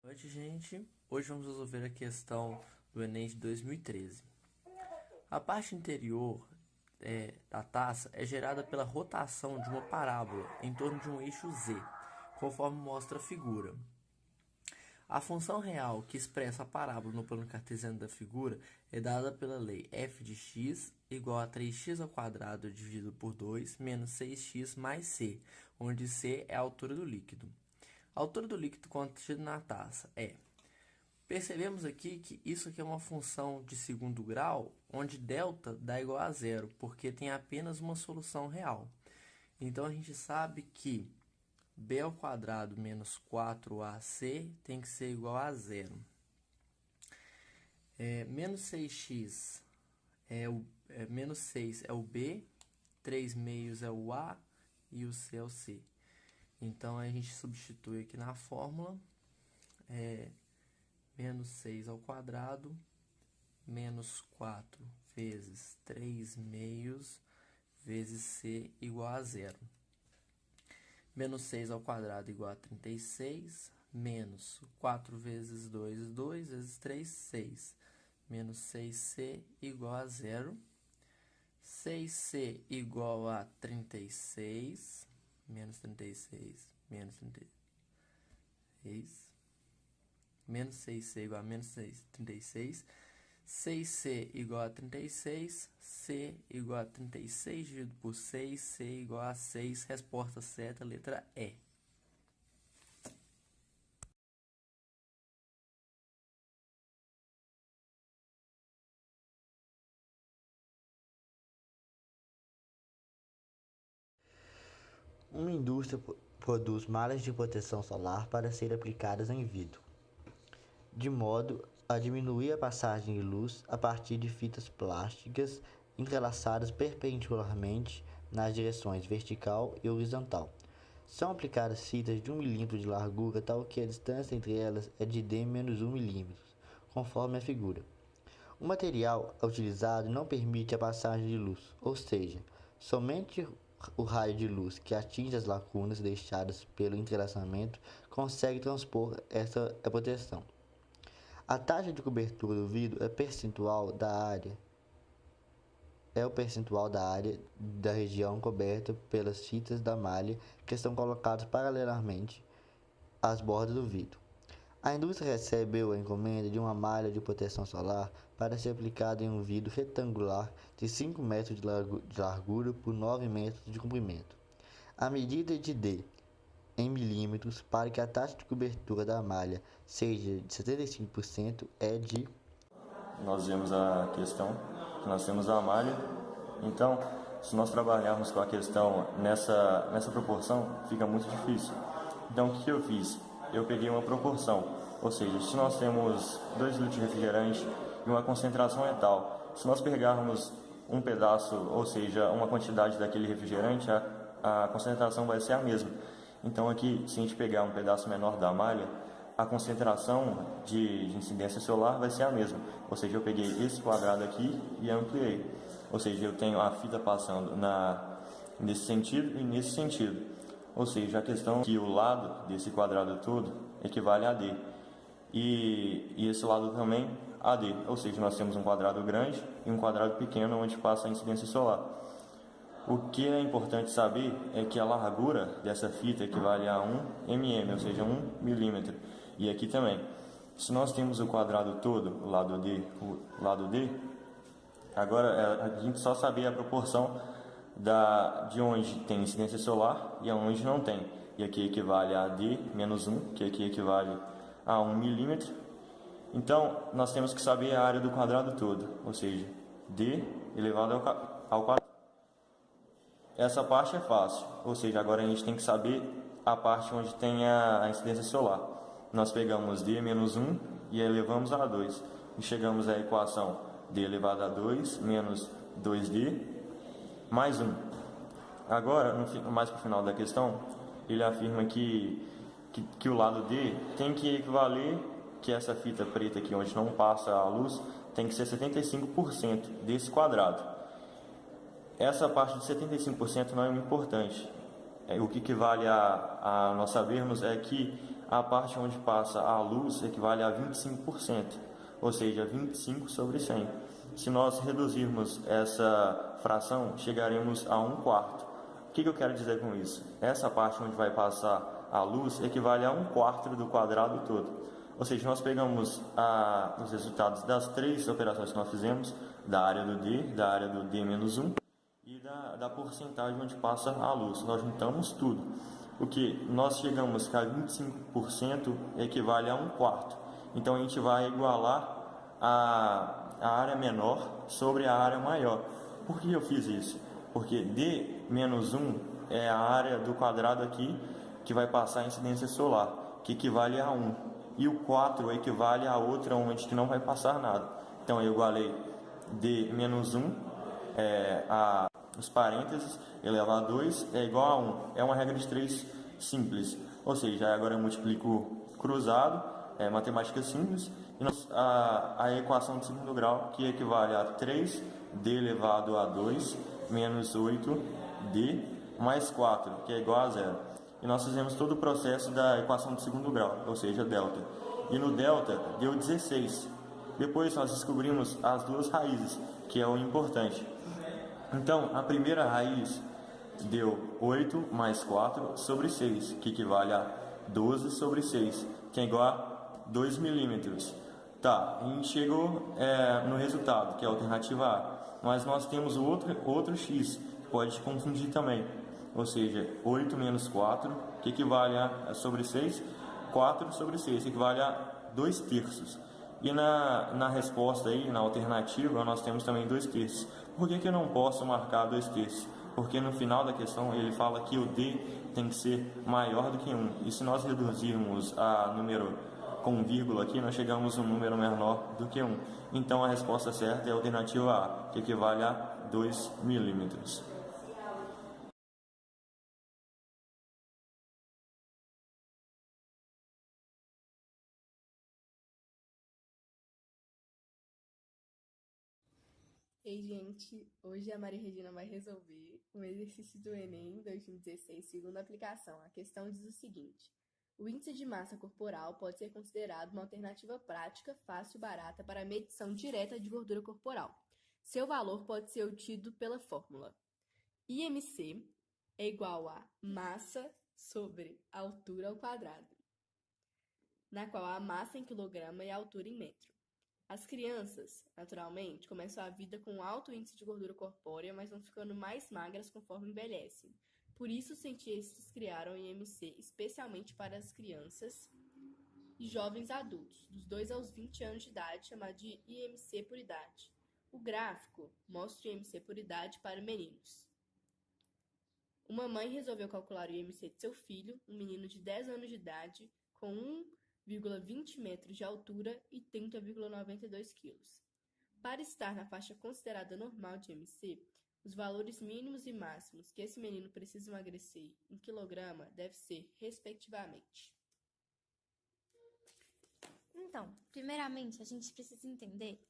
Boa noite, gente. Hoje vamos resolver a questão do Enem de 2013. A parte interior da taça é gerada pela rotação de uma parábola em torno de um eixo Z, conforme mostra a figura. A função real que expressa a parábola no plano cartesiano da figura é dada pela lei f de x igual a 3x ao quadrado dividido por 2 menos 6x mais c, onde c é a altura do líquido. A altura do líquido contido na taça é... Percebemos aqui que isso aqui é uma função de segundo grau, onde delta dá igual a zero, porque tem apenas uma solução real. Então, a gente sabe que b ao quadrado menos 4ac tem que ser igual a zero. Menos 6x menos 6 é o b, 3 meios é o a e o c é o c. Então, a gente substitui aqui na fórmula, menos 6 ao quadrado, menos 4 vezes 3 meios, vezes c igual a zero. Menos 6 ao quadrado igual a 36, menos 4 vezes 2, 2, vezes 3, 6. Menos 6c igual a zero. 6c igual a 36, menos 36, menos 36. Menos 6c igual a menos 36. 6c igual a 36, c igual a 36 dividido por 6, c igual a 6, resposta certa, letra E. Uma indústria produz malhas de proteção solar para serem aplicadas em vidro, de modo a diminuir a passagem de luz a partir de fitas plásticas entrelaçadas perpendicularmente nas direções vertical e horizontal. São aplicadas fitas de 1 mm de largura, tal que a distância entre elas é de d-1 mm, conforme a figura. O material utilizado não permite a passagem de luz, ou seja, somente o raio de luz que atinge as lacunas deixadas pelo entrelaçamento consegue transpor essa proteção. A taxa de cobertura do vidro é o percentual da área da região coberta pelas fitas da malha que estão colocadas paralelamente às bordas do vidro. A indústria recebeu a encomenda de uma malha de proteção solar para ser aplicada em um vidro retangular de 5 metros de largura por 9 metros de comprimento. A medida de D em milímetros para que a taxa de cobertura da malha seja de 75% é de... Nós vemos a questão, que nós temos a malha, então se nós trabalharmos com a questão nessa proporção, fica muito difícil. Então o que eu fiz? Eu peguei uma proporção, ou seja, se nós temos 2 litros de refrigerante e uma concentração é tal, se nós pegarmos um pedaço, ou seja, uma quantidade daquele refrigerante, a concentração vai ser a mesma. Então aqui, se a gente pegar um pedaço menor da malha, a concentração de incidência solar vai ser a mesma. Ou seja, eu peguei esse quadrado aqui e ampliei. Ou seja, eu tenho a fita passando nesse sentido e nesse sentido. Ou seja, a questão é que o lado desse quadrado todo equivale a D. E esse lado também a D. Ou seja, nós temos um quadrado grande e um quadrado pequeno onde passa a incidência solar. O que é importante saber é que a largura dessa fita equivale a 1 mm, ou seja, 1 milímetro. E aqui também, se nós temos o quadrado todo, o lado D, agora a gente só saber a proporção de onde tem incidência solar e aonde não tem. E aqui equivale a D menos 1, que aqui equivale a 1 milímetro. Então, nós temos que saber a área do quadrado todo, ou seja, D elevado ao quadrado. Essa parte é fácil, ou seja, agora a gente tem que saber a parte onde tem a incidência solar. Nós pegamos D menos 1 e elevamos a 2. E chegamos à equação D elevado a 2 menos 2D mais 1. Agora, mais para o final da questão, ele afirma que o lado D tem que equivaler, que essa fita preta aqui onde não passa a luz, tem que ser 75% desse quadrado. Essa parte de 75% não é muito importante. o que equivale a nós sabermos é que a parte onde passa a luz equivale a 25%, ou seja, 25 sobre 100. Se nós reduzirmos essa fração, chegaremos a 1/4. O que eu quero dizer com isso? Essa parte onde vai passar a luz equivale a 1/4 do quadrado todo. Ou seja, nós pegamos os resultados das 3 operações que nós fizemos, da área do D, da área do D-1 e da porcentagem onde passa a luz. Nós juntamos tudo. O que nós chegamos que a 25% equivale a 1/4. Então a gente vai igualar a área menor sobre a área maior. Por que eu fiz isso? Porque D-1 é a área do quadrado aqui que vai passar a incidência solar, que equivale a 1. E o 4 equivale a outra onde que não vai passar nada. Então eu igualei D-1 os parênteses elevado a 2 é igual a 1. É uma regra de 3 simples. Ou seja, agora eu multiplico cruzado, matemática simples, e a equação de segundo grau, que equivale a 3D elevado a 2 menos 8D mais 4, que é igual a 0. E nós fizemos todo o processo da equação de segundo grau, ou seja, delta. E no delta deu 16. Depois nós descobrimos as duas raízes, que é o importante. Então, a primeira raiz deu 8 mais 4 sobre 6, que equivale a 12 sobre 6, que é igual a 2 milímetros. Tá, a gente chegou no resultado, que é a alternativa A, mas nós temos outro x, que pode te confundir também. Ou seja, 8 menos 4, que equivale a sobre 6, 4 sobre 6, que equivale a 2 terços. E na resposta aí, na alternativa, nós temos também 2 terços. Por que eu não posso marcar 2 terços? Porque no final da questão ele fala que o D tem que ser maior do que 1. E se nós reduzirmos a número com vírgula aqui, nós chegamos a um número menor do que 1. Então a resposta certa é a alternativa A, que equivale a 2 milímetros. Ei, gente, hoje a Maria Regina vai resolver um exercício do Enem 2016, segunda aplicação. A questão diz o seguinte: o índice de massa corporal pode ser considerado uma alternativa prática, fácil e barata para a medição direta de gordura corporal. Seu valor pode ser obtido pela fórmula IMC é igual a massa sobre altura ao quadrado, na qual a massa em quilograma e a altura em metro. As crianças, naturalmente, começam a vida com alto índice de gordura corpórea, mas vão ficando mais magras conforme envelhecem. Por isso, os cientistas criaram o IMC especialmente para as crianças e jovens adultos, dos 2 aos 20 anos de idade, chamado de IMC por idade. O gráfico mostra o IMC por idade para meninos. Uma mãe resolveu calcular o IMC de seu filho, um menino de 10 anos de idade, com 1,20 metros de altura e 30,92 quilos. Para estar na faixa considerada normal de IMC, os valores mínimos e máximos que esse menino precisa emagrecer em quilograma devem ser, respectivamente. Então, primeiramente, a gente precisa entender,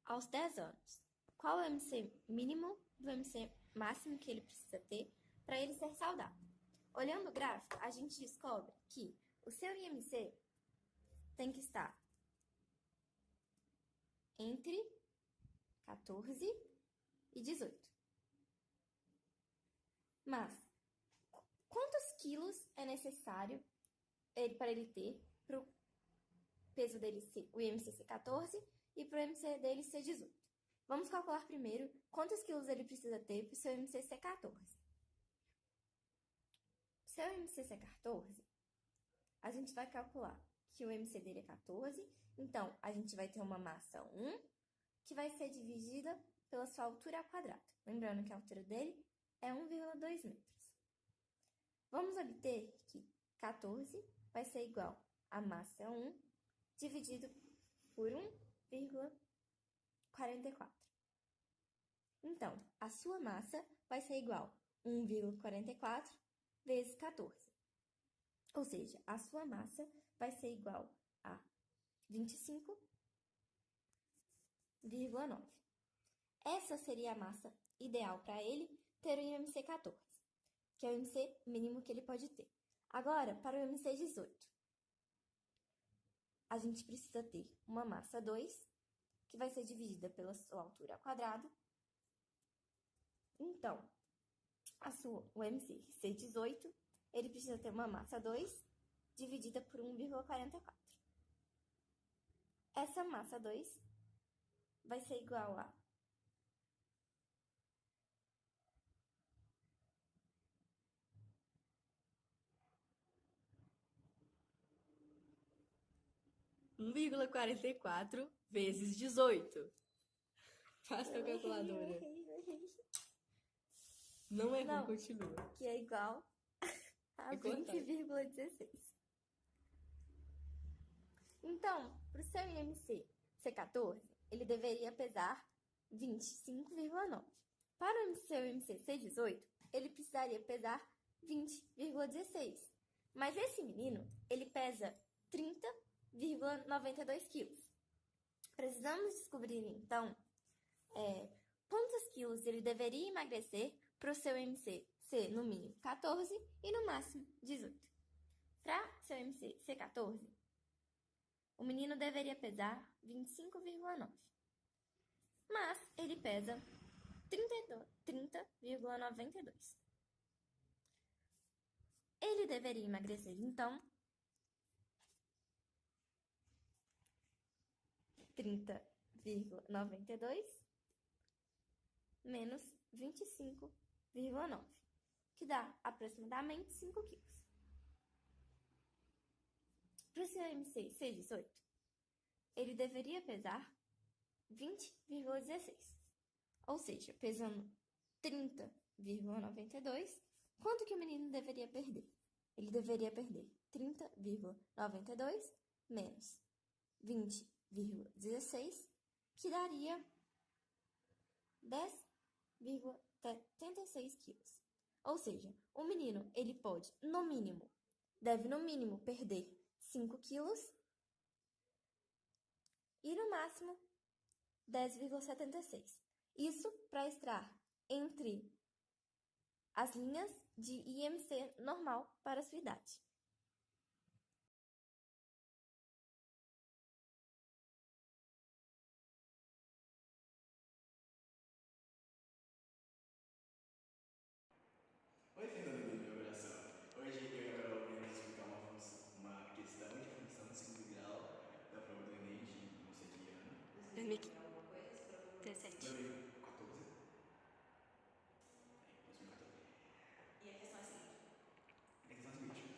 aos 10 anos, qual é o IMC mínimo do IMC máximo que ele precisa ter para ele ser saudável. Olhando o gráfico, a gente descobre que o seu IMC tem que estar entre 14 e 18. Mas, quantos quilos é necessário para ele ter para o peso dele ser, o IMC ser 14 e para o IMC dele ser 18? Vamos calcular primeiro quantos quilos ele precisa ter para o seu IMC ser 14. Se o IMC ser 14, a gente vai calcular que o IMC dele é 14, então a gente vai ter uma massa 1, que vai ser dividida pela sua altura ao quadrado. Lembrando que a altura dele é 1,2 metros. Vamos obter que 14 vai ser igual a massa 1 dividido por 1,44. Então, a sua massa vai ser igual a 1,44 vezes 14. Ou seja, a sua massa vai ser igual a 25,9. Essa seria a massa ideal para ele ter o IMC 14. que é o IMC mínimo que ele pode ter. Agora, para o IMC 18, a gente precisa ter uma massa 2, que vai ser dividida pela sua altura ao quadrado. Então, o IMC 18, ele precisa ter uma massa 2 dividida por 1,44. Essa massa 2 vai ser igual a 1,44 vezes 18. Faz com a calculadora. Não errou, Não. continua. Que é igual a É correto. 20,16. Então, para o seu IMC C14, ele deveria pesar 25,9. Para o seu IMC C18, ele precisaria pesar 20,16. Mas esse menino, ele pesa 30,92 quilos. Precisamos descobrir, então, quantos quilos ele deveria emagrecer para o seu IMC ser no mínimo 14 e no máximo 18. Para seu IMC ser 14, o menino deveria pesar 25,9. Mas ele pesa 30,92. Ele deveria emagrecer, então, 30,92 menos 25,9, que dá aproximadamente 5 quilos. Para o seu IMC C18, ele deveria pesar 20,16. Ou seja, pesando 30,92, quanto que o menino deveria perder? Ele deveria perder 30,92 menos 20,16, que daria 10,76 quilos. Ou seja, o menino, ele pode, deve no mínimo perder 5 quilos e no máximo 10,76. Isso para estar entre as linhas de IMC normal para a sua idade. Oi, Fernando do meu coração. Hoje eu e a Carol iremos explicar uma questão de função de segundo grau da prova do Enem de não sei que ano. 2017. 2014. E a questão é a seguinte. A questão é a seguinte.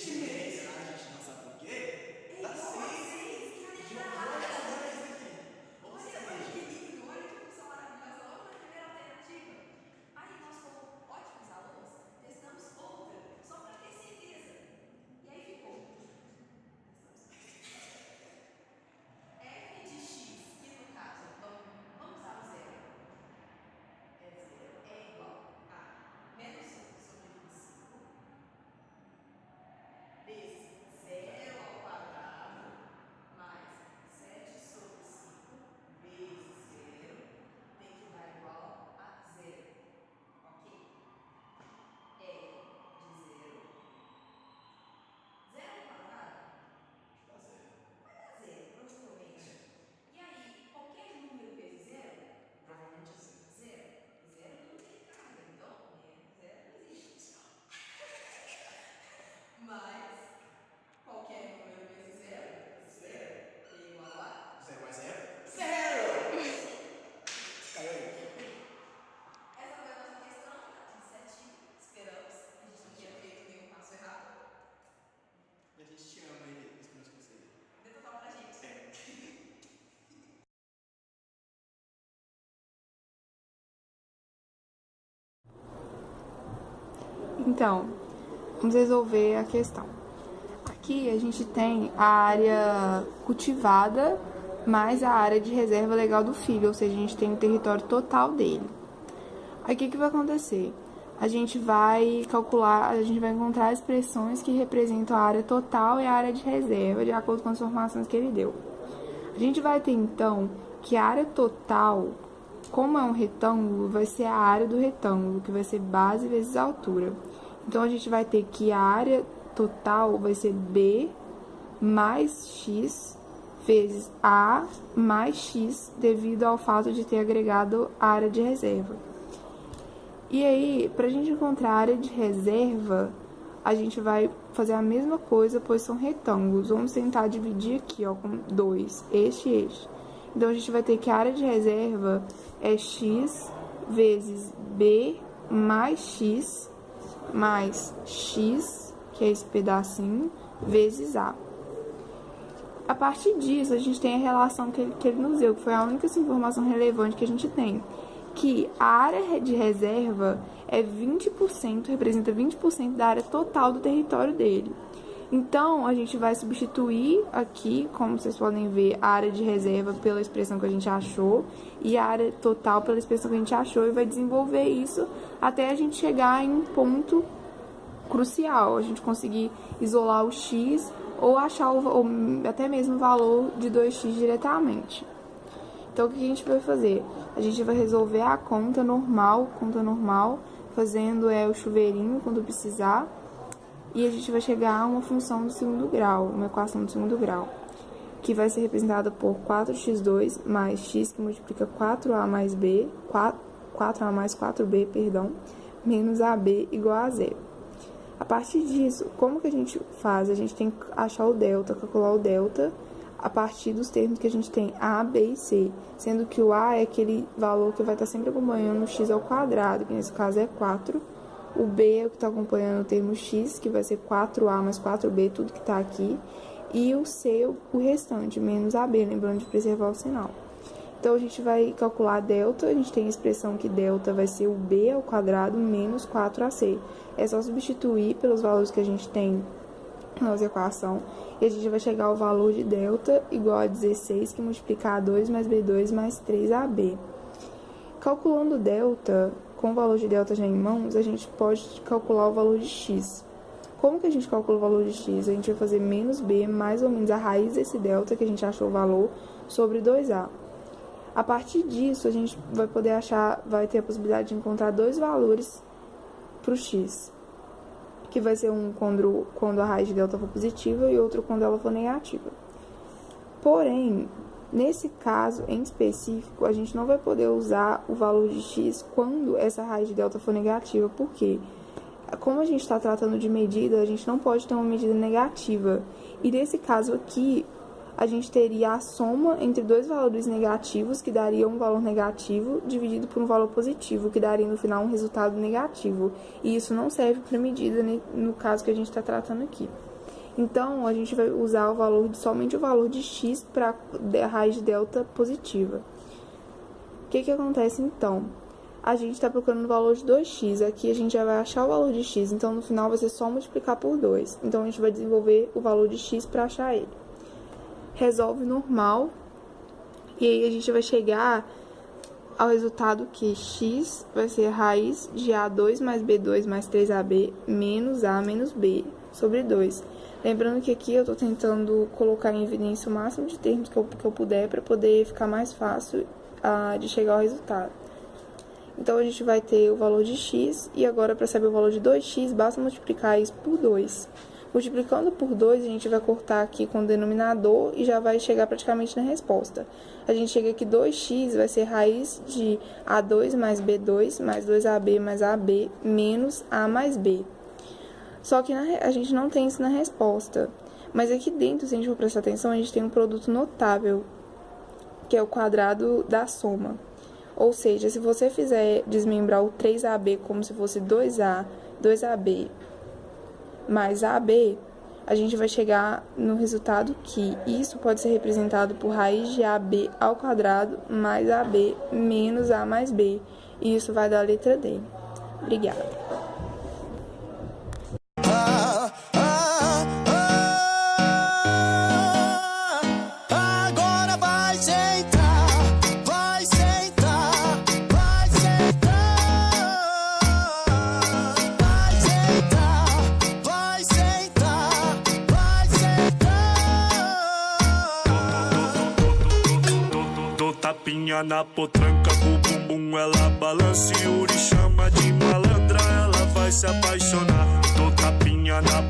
Será que a gente não sabe por quê? Dá seis. Joga essa vez aqui. Vamos ser mesmo. Olha que função maravilhosa logo na primeira alternativa. Aí nós, como ótimos alunos, testamos outra, só para ter certeza. E aí ficou f de x, que no caso, vamos usar o zero. É zero, é igual a menos 1 sobre 25 vezes zero ao quadrado mais 7 sobre 5 vezes zero tem que dar igual a zero. Ok? É de zero. Zero ao quadrado Dá zero. vai dar zero, provavelmente. E aí, qualquer número vezes zero, Provavelmente é zero. zero. Zero não tem carga, então menos zero não existe. Mas qualquer número vezes zero, Zero. é igual a Zero mais zero? Zero! Caiu aí. essa foi a nossa questão, tá tudo certinho. Esperamos. A gente não tinha feito nenhum passo errado. E a gente te ama aí, principalmente você. Dê total pra gente. Então, vamos resolver a questão. Aqui a gente tem a área cultivada mais a área de reserva legal do filho, ou seja, a gente tem o território total dele. Aí o que vai acontecer? A gente vai calcular, a gente vai encontrar expressões que representam a área total e a área de reserva, de acordo com as informações que ele deu. A gente vai ter, então, que a área total, como é um retângulo, vai ser a área do retângulo, que vai ser base vezes altura. Então, a gente vai ter que a área total vai ser B mais X vezes A mais X, devido ao fato de ter agregado a área de reserva. E aí, para a gente encontrar a área de reserva, a gente vai fazer a mesma coisa, pois são retângulos. Vamos tentar dividir aqui, ó, com 2, este e este. Então, a gente vai ter que a área de reserva é x vezes b mais x, que é esse pedacinho, vezes a. A partir disso, a gente tem a relação que ele nos deu, que foi a única informação relevante que a gente tem, que a área de reserva é 20%, representa 20% da área total do território dele. Então, a gente vai substituir aqui, como vocês podem ver, a área de reserva pela expressão que a gente achou e a área total pela expressão que a gente achou, e vai desenvolver isso até a gente chegar em um ponto crucial, a gente conseguir isolar o x ou achar ou até mesmo o valor de 2x diretamente. Então, o que a gente vai fazer? A gente vai resolver a conta normal, fazendo o chuveirinho quando precisar, e a gente vai chegar a uma função do segundo grau, uma equação do segundo grau, que vai ser representada por 4x2 mais x, que multiplica 4a mais b, 4a mais 4b, perdão, menos ab igual a zero. A partir disso, como que a gente faz? A gente tem que achar o delta, calcular o delta, a partir dos termos que a gente tem A, B e C, sendo que o A é aquele valor que vai estar sempre acompanhando o x ao quadrado, que nesse caso é 4, o B é o que está acompanhando o termo x, que vai ser 4A mais 4B, tudo que está aqui, e o C, o restante, menos AB, lembrando de preservar o sinal. Então, a gente vai calcular delta, a gente tem a expressão que delta vai ser o B ao quadrado menos 4AC. É só substituir pelos valores que a gente tem na nossa equação, e a gente vai chegar ao valor de delta igual a 16, que multiplica A2 mais B2 mais 3AB. Calculando delta, com o valor de delta já em mãos, a gente pode calcular o valor de x. Como que a gente calcula o valor de x? A gente vai fazer menos b, mais ou menos a raiz desse delta, que a gente achou o valor, sobre 2a. A partir disso, a gente vai poder achar, vai ter a possibilidade de encontrar dois valores para o x, que vai ser um quando a raiz de delta for positiva e outro quando ela for negativa. Porém, nesse caso em específico, a gente não vai poder usar o valor de x quando essa raiz de delta for negativa. Por quê? Como a gente está tratando de medida, a gente não pode ter uma medida negativa. E nesse caso aqui, a gente teria a soma entre dois valores negativos, que daria um valor negativo, dividido por um valor positivo, que daria no final um resultado negativo. E isso não serve para medida no caso que a gente está tratando aqui. Então, a gente vai usar somente o valor de x para a raiz de delta positiva. O que acontece então? A gente está procurando o valor de 2x. Aqui a gente já vai achar o valor de x, então no final vai ser só multiplicar por 2. Então a gente vai desenvolver o valor de x para achar ele. Resolve normal, e aí a gente vai chegar ao resultado que x vai ser a raiz de a2 mais b2 mais 3ab menos a menos b sobre 2. Lembrando que aqui eu estou tentando colocar em evidência o máximo de termos que eu puder para poder ficar mais fácil de chegar ao resultado. Então, a gente vai ter o valor de x, e agora, para saber o valor de 2x, basta multiplicar isso por 2. Multiplicando por 2, a gente vai cortar aqui com o denominador e já vai chegar praticamente na resposta. A gente chega que 2x vai ser raiz de a2 mais b2 mais 2ab mais ab menos a mais b. Só que a gente não tem isso na resposta. Mas aqui dentro, se a gente for prestar atenção, a gente tem um produto notável, que é o quadrado da soma. Ou seja, se você fizer desmembrar o 3ab como se fosse 2a, 2ab mais ab, a gente vai chegar no resultado que isso pode ser representado por raiz de ab ao quadrado mais ab menos a mais b. E isso vai dar a letra D. Obrigada. Tapinha na potranca, com o bumbum ela balança e Yuri chama de malandra, ela vai se apaixonar. Dou tapinha na